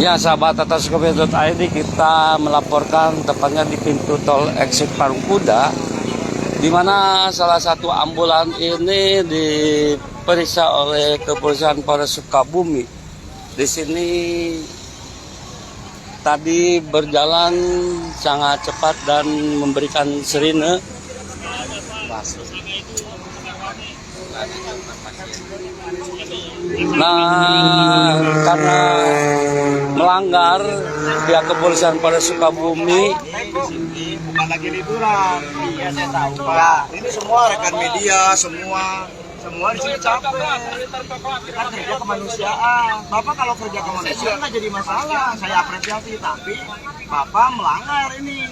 Ya, sahabat atas.id, kita melaporkan tepatnya di pintu tol exit Parungkuda, di mana salah satu ambulan ini diperiksa oleh Kepolisian Polres Sukabumi. Di sini tadi berjalan sangat cepat dan memberikan sirine. Nah, karena melanggar, pihak Kepolisian Polres Sukabumi bukan lagi liburan. Iya, saya tahu, Pak. Ini semua rekan media, semua di sini capek. Kita kerja kemanusiaan. Bapak kalau kerja kemanusiaan nggak jadi masalah. Saya apresiasi, tapi Bapak melanggar ini.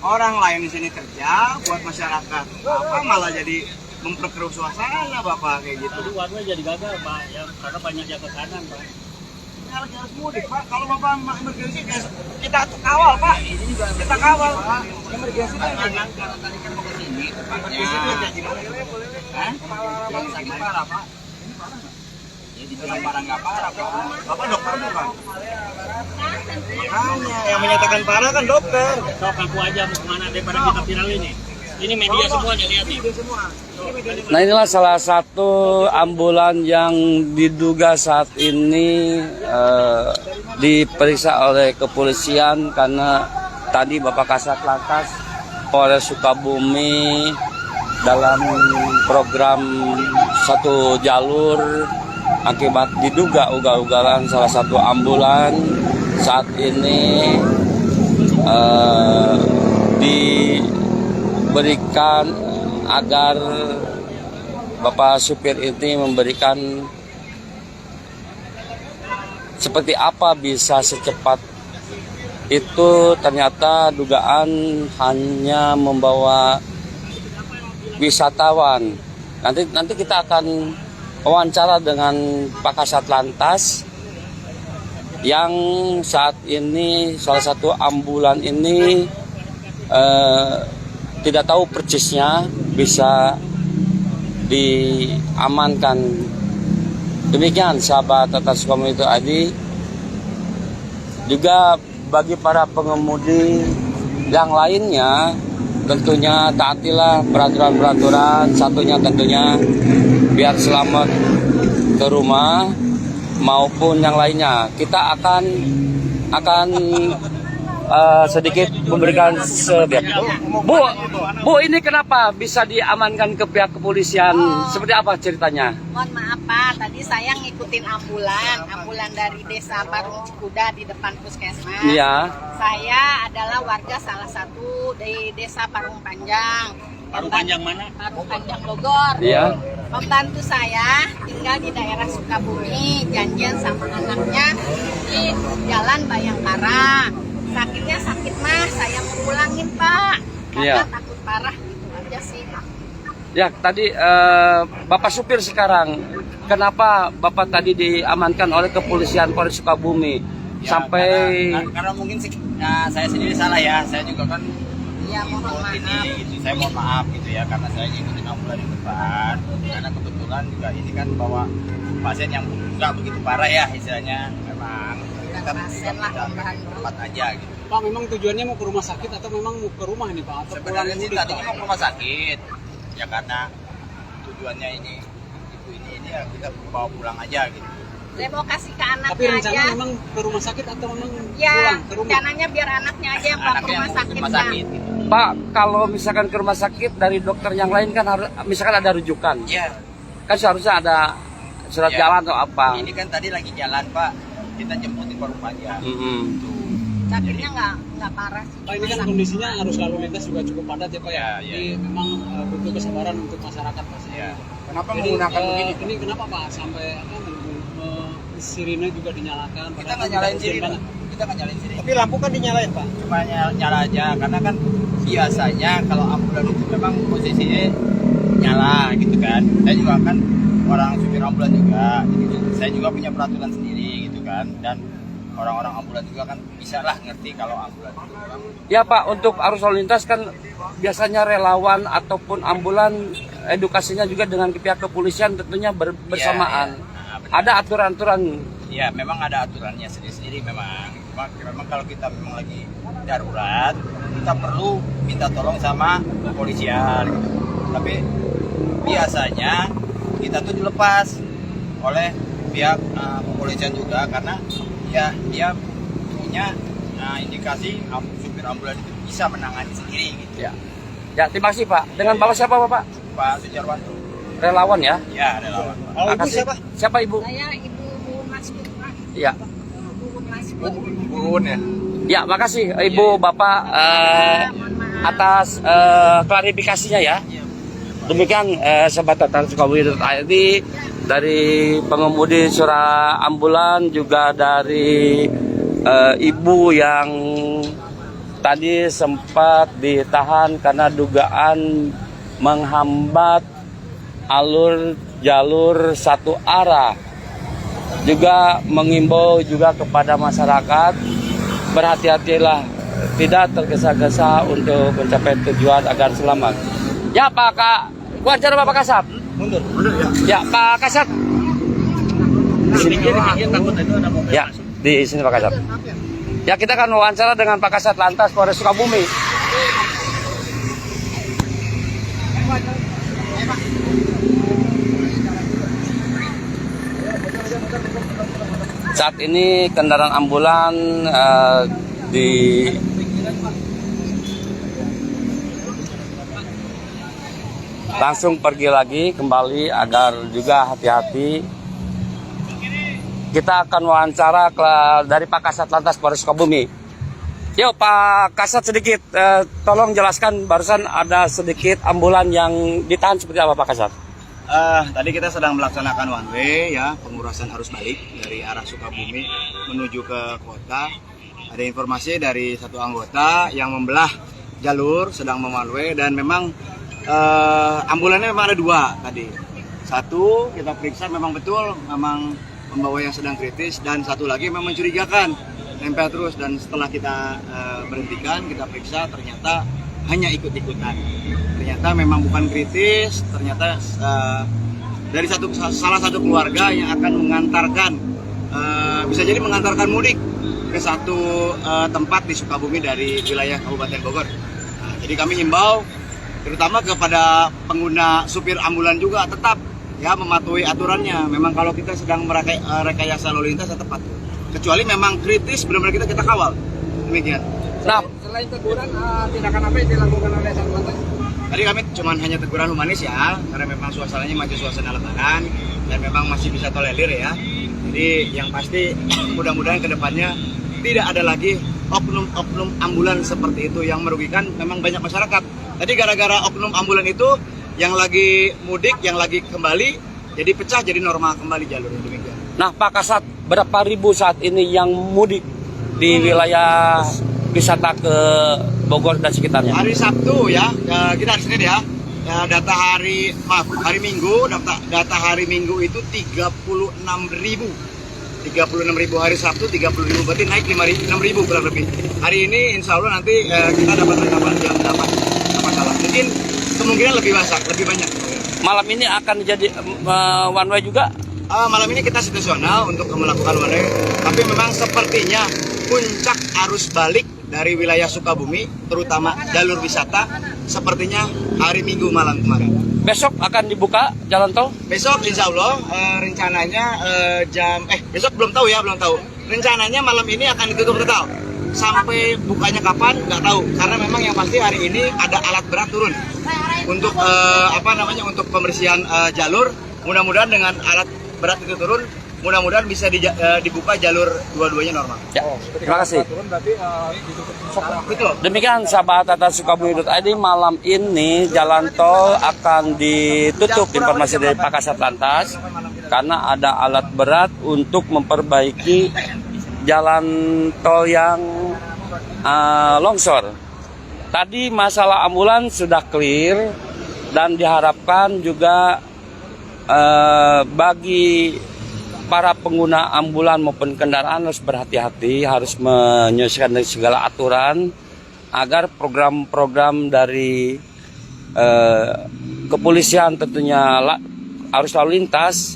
Orang lain di sini kerja buat masyarakat. Bapak malah jadi memperkeruh suasana, Bapak, kayak gitu. Jadi one-way jadi gagal, Pak, ya, karena banyak yang ke kanan, Pak. Ini harus mudik, Pak. Kalau Bapak emergensi, kita kawal, Pak. Kita kawal. Emergensi kan kalau tadi kan mau ke sini, emergensi itu kayak gimana? Yang sakit parah, Pak. Ya dibilang parah nggak parah, Pak. Bapak dokter bukan? Makanya yang menyatakan parah kan dokter. Sok aku aja mau kemana daripada kita viral ini. Ini media semua lihat nih. Nah, inilah salah satu ambulan yang diduga saat ini diperiksa oleh kepolisian karena tadi Bapak Kasat Lantas Polres Sukabumi dalam program satu jalur akibat diduga ugal-ugalan salah satu ambulan saat ini diberikan agar Bapak supir ini memberikan seperti apa bisa secepat itu. Ternyata dugaan hanya membawa wisatawan. Nanti kita akan wawancara dengan Pak Kasat Lantas yang saat ini salah satu ambulan ini tidak tahu persisnya bisa diamankan. Demikian sahabat atas komunitas ID. Juga bagi para pengemudi yang lainnya, tentunya taatilah peraturan-peraturan. Satunya tentunya biar selamat ke rumah maupun yang lainnya. Kita akan sedikit memberikan Bu, ini kenapa bisa diamankan ke pihak kepolisian? Seperti apa ceritanya? Mohon maaf Pak, tadi saya ngikutin ambulan dari desa Parungkuda di depan puskesmas. Iya. Saya adalah warga salah satu di desa Parung Panjang. Parung Panjang mana? Parung Panjang Bogor. Iya. Pembantu saya tinggal di daerah Sukabumi, janjian sama anaknya di Jalan Bayangkara. Sakitnya sakit mah, saya mau pulangin Pak, karena takut parah gitu aja sih. Ya, tadi Bapak supir sekarang, kenapa Bapak tadi diamankan oleh Kepolisian Polres Sukabumi? Ya, sampai karena mungkin saya sendiri salah ya. Saya juga kan Ya mohon maaf. gitu. Saya mohon maaf gitu ya, karena saya ngikutin ambulan di depan. Karena kebetulan juga ini kan bawa pasien yang nggak begitu parah ya istilahnya. Memang kita pasien lah, tambahan tempat aja gitu. Pak, memang tujuannya mau ke rumah sakit atau memang mau ke rumah ini, Pak? Atau Sebenarnya sih mudik, tadinya Pak? mau ke rumah sakit. Ya karena tujuannya ini ya kita bawa pulang aja gitu. Saya mau kasih ke Tapi anaknya rencana aja. memang ke rumah sakit atau memang Ya, pulang ke rumah? rencananya biar anaknya aja yang bawa ke Anaknya rumah mau ke sakit. rumah Pak. sakit gitu. Pak, kalau misalkan ke rumah sakit dari dokter yang lain kan harus misalkan ada rujukan. Iya. Kan seharusnya ada surat Ya. jalan atau apa. Ini kan tadi lagi jalan, Pak. Kita jemput di Parung Panjang. Sakitnya nggak parah sih. Pak, ini kan kondisinya arus lalu lintas juga cukup padat ya Pak ya. Iya, Jadi memang butuh kesabaran untuk masyarakat Pak. Iya. Kenapa Jadi, menggunakan begini? Ini kenapa Pak sampai sirine juga dinyalakan? Kita padahal nggak nyalain hujan sirine. banget. Kita nggak nyalain sirine. Tapi lampu kan dinyalain Pak. Cuma nyala aja, karena kan biasanya kalau ambulan itu memang posisinya nyala gitu kan. Saya juga kan orang supir ambulan juga, jadi saya juga punya peraturan sendiri gitu kan. Dan orang-orang ambulan juga kan bisa lah ngerti kalau ambulan itu memang. Ya Pak, untuk arus lalu lintas kan biasanya relawan ataupun ambulan edukasinya juga dengan pihak kepolisian tentunya bersamaan. Ya, ya. Ada aturan-aturan Ya memang ada aturannya sendiri-sendiri memang. Memang kalau kita memang lagi darurat, kita perlu minta tolong sama kepolisian. Tapi biasanya kita tuh dilepas oleh pihak kepolisian juga karena ya dia punya indikasi supir ambulan itu bisa menangani sendiri gitu. Ya, terima kasih Pak. Dengan Bapak siapa Bapak? Pak Sujarwanto. Relawan ya? Ya relawan. Terima kasih. Siapa Ibu? Saya Ibu Masud, Pak. Ya. Ibu Masud. Burun ya. Ya, makasih Ibu Bapak atas klarifikasinya ya. Demikian sahabat Tatan Sukabumi.id dari pengemudi Sura ambulan juga dari ibu yang tadi sempat ditahan karena dugaan menghambat jalur satu arah. Juga mengimbau juga kepada masyarakat berhati-hatilah, tidak tergesa-gesa untuk mencapai tujuan agar selamat. Ya Pak wawancara Bapak Kasat. Mundur ya. Ya Pak Kasat. Di sini. takut itu ada mobil Ya di sini Pak Kasat. Ya kita akan wawancara dengan Pak Kasat Lantas Polres Sukabumi. Saat ini kendaraan ambulan langsung pergi lagi kembali agar juga hati-hati. Kita akan wawancara dari Pak Kasat Lantas Polres Sukabumi. Yuk Pak Kasat sedikit, tolong jelaskan barusan ada sedikit ambulan yang ditahan seperti apa Pak Kasat? Tadi kita sedang melaksanakan one way ya, pengurasan arus balik dari arah Sukabumi menuju ke kota. Ada informasi dari satu anggota yang membelah jalur sedang one way dan memang ambulannya memang ada dua tadi. Satu kita periksa memang betul memang membawa yang sedang kritis dan satu lagi memang mencurigakan nempel terus dan setelah kita berhentikan kita periksa ternyata hanya ikut-ikutan. Ternyata memang bukan kritis, ternyata dari salah satu keluarga yang akan mengantarkan bisa jadi mengantarkan mudik ke satu tempat di Sukabumi dari wilayah Kabupaten Bogor. Nah, jadi kami himbau terutama kepada pengguna supir ambulan juga tetap ya mematuhi aturannya. Memang kalau kita sedang rekayasa lalu lintas tetap patuh. Kecuali memang kritis benar-benar kita kawal. Demikian. Nah, selain teguran tindakan apa yang dilakukan oleh Satlantas? Tadi kami cuma hanya teguran humanis ya, karena memang suasananya masih suasana lebaran dan memang masih bisa tolerir ya. Jadi yang pasti mudah-mudahan kedepannya tidak ada lagi oknum-oknum ambulan seperti itu yang merugikan memang banyak masyarakat. Tadi gara-gara oknum ambulan itu yang lagi mudik, yang lagi kembali, jadi pecah, jadi normal kembali jalur demikian. nah Pak Kasat, berapa ribu saat ini yang mudik di wilayah wisata ke Bogor dan sekitarnya? Hari Sabtu ya, kita di sini ya. Data hari Minggu, data hari Minggu itu 36.000. 36.000 hari Sabtu, 30.000 berarti naik 6.000 kurang lebih. Hari ini insya Allah nanti kita dapat rekaman jam 8. Apa salah? Mungkin kemungkinan lebih banyak. Malam ini akan jadi one way juga? Malam ini kita situasional untuk melakukan one way. Tapi memang sepertinya puncak arus balik dari wilayah Sukabumi, terutama jalur wisata, sepertinya hari Minggu malam kemarin. Besok akan dibuka jalan tol? Besok insya Allah rencananya besok belum tahu. Rencananya malam ini akan ditutup total. Sampai bukanya kapan nggak tahu. Karena memang yang pasti hari ini ada alat berat turun untuk untuk pembersihan jalur. Mudah-mudahan dengan alat berat itu turun, mudah-mudahan bisa dibuka jalur dua-duanya normal. Ya, terima kasih. Betul. Demikian sahabat Tata Sukabumi.id, malam ini jalan tol akan ditutup, informasi dari Pak Kasat Lantas karena ada alat berat untuk memperbaiki jalan tol yang longsor. Tadi masalah ambulan sudah clear dan diharapkan juga bagi para pengguna ambulan maupun kendaraan harus berhati-hati, harus menyesuaikan dengan segala aturan agar program-program dari kepolisian tentunya arus lalu lintas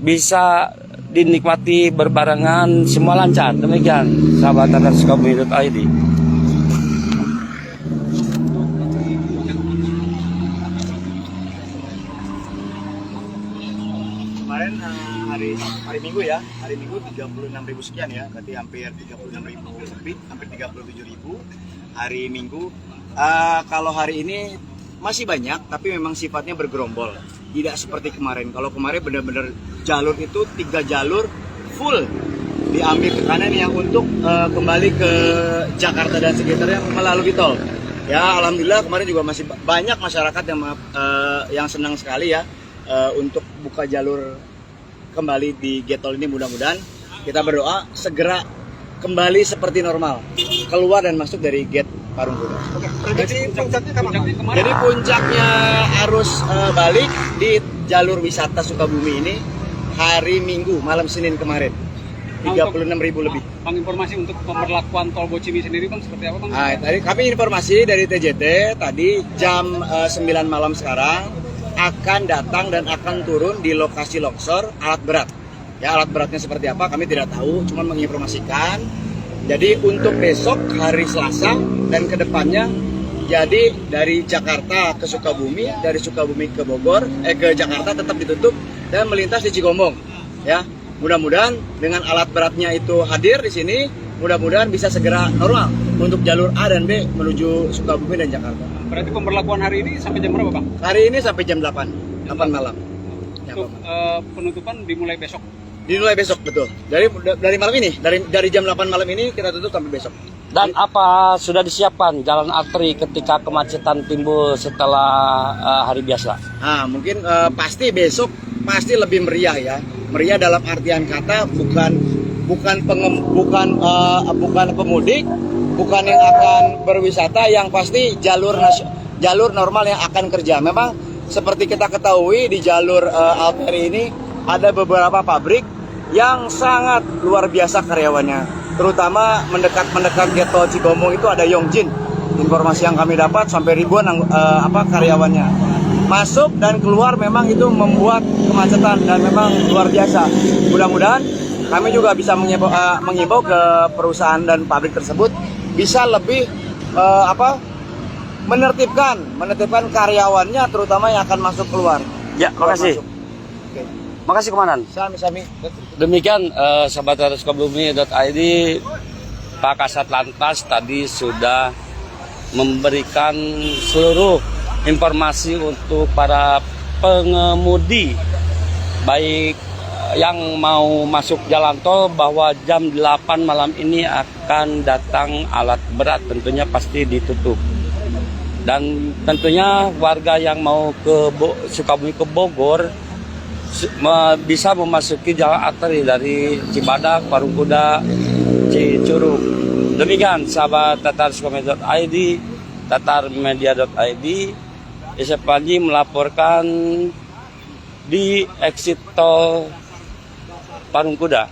bisa dinikmati berbarengan, semua lancar. Demikian sahabat Tatar Sukabumi.id. Kemarin hari Minggu ya, hari Minggu 36.000 sekian ya, berarti hampir 36.000 lebih, hampir 37.000 hari Minggu. Kalau hari ini masih banyak, tapi memang sifatnya bergerombol, tidak seperti kemarin. Kalau kemarin benar-benar jalur itu 3 jalur full diambil ke kanan yang untuk kembali ke Jakarta dan sekitarnya melalui tol. Ya, alhamdulillah kemarin juga masih banyak masyarakat yang senang sekali ya untuk buka jalur kembali di gate tol ini. Mudah-mudahan kita berdoa segera kembali seperti normal, keluar dan masuk dari gate Parung Kuda. Prediksi puncaknya kapan? Jadi puncaknya arus balik di jalur wisata Sukabumi ini hari Minggu malam Senin kemarin 36.000 lebih. Bang, informasi untuk pemberlakuan tol Bocimi sendiri Bang seperti apa Bang? Tadi kami informasi dari TJT tadi jam 9 malam sekarang akan datang dan akan turun di lokasi longsor alat berat. Ya, alat beratnya seperti apa kami tidak tahu, cuma menginformasikan. Jadi untuk besok hari Selasa dan kedepannya, jadi dari Jakarta ke Sukabumi, dari Sukabumi ke Bogor, ke Jakarta tetap ditutup dan melintas di Cigombong. Ya, mudah-mudahan dengan alat beratnya itu hadir di sini, mudah-mudahan bisa segera normal untuk jalur A dan B menuju Sukabumi dan Jakarta. Berarti pemberlakuan hari ini sampai jam berapa Bang? Hari ini sampai jam 8 malam. Ya, Untuk penutupan dimulai besok. Dimulai besok, betul. Dari malam ini, dari jam 8 malam ini kita tutup sampai besok. Dan apa sudah disiapkan jalan arteri ketika kemacetan timbul setelah hari biasa? Nah, mungkin pasti besok pasti lebih meriah ya. Meriah dalam artian kata bukan pemudik, bukan yang akan berwisata, yang pasti jalur normal yang akan kerja. Memang seperti kita ketahui di jalur arteri ini ada beberapa pabrik yang sangat luar biasa karyawannya, terutama mendekat gate tol Cigombong itu ada Yongjin. Informasi yang kami dapat sampai ribuan karyawannya masuk dan keluar, memang itu membuat kemacetan dan memang luar biasa. Mudah-mudahan kami juga bisa mengimbau ke perusahaan dan pabrik tersebut bisa lebih menertibkan karyawannya, terutama yang akan masuk keluar. Ya, makasih. Makasih Komandan. Sami-sami. Demikian sahabat Sukabumi.id, Pak Kasat Lantas tadi sudah memberikan seluruh informasi untuk para pengemudi baik yang mau masuk jalan tol bahwa jam 8 malam ini akan datang alat berat, tentunya pasti ditutup. Dan tentunya warga yang mau ke Sukabumi ke Bogor bisa memasuki jalan arteri dari Cibadak, Parung Kuda, Cicurug. Demikian sahabat Tatar Sukabumi.id, tatarmedia.id. Yusuf Panji melaporkan di exit tol Parung Kuda.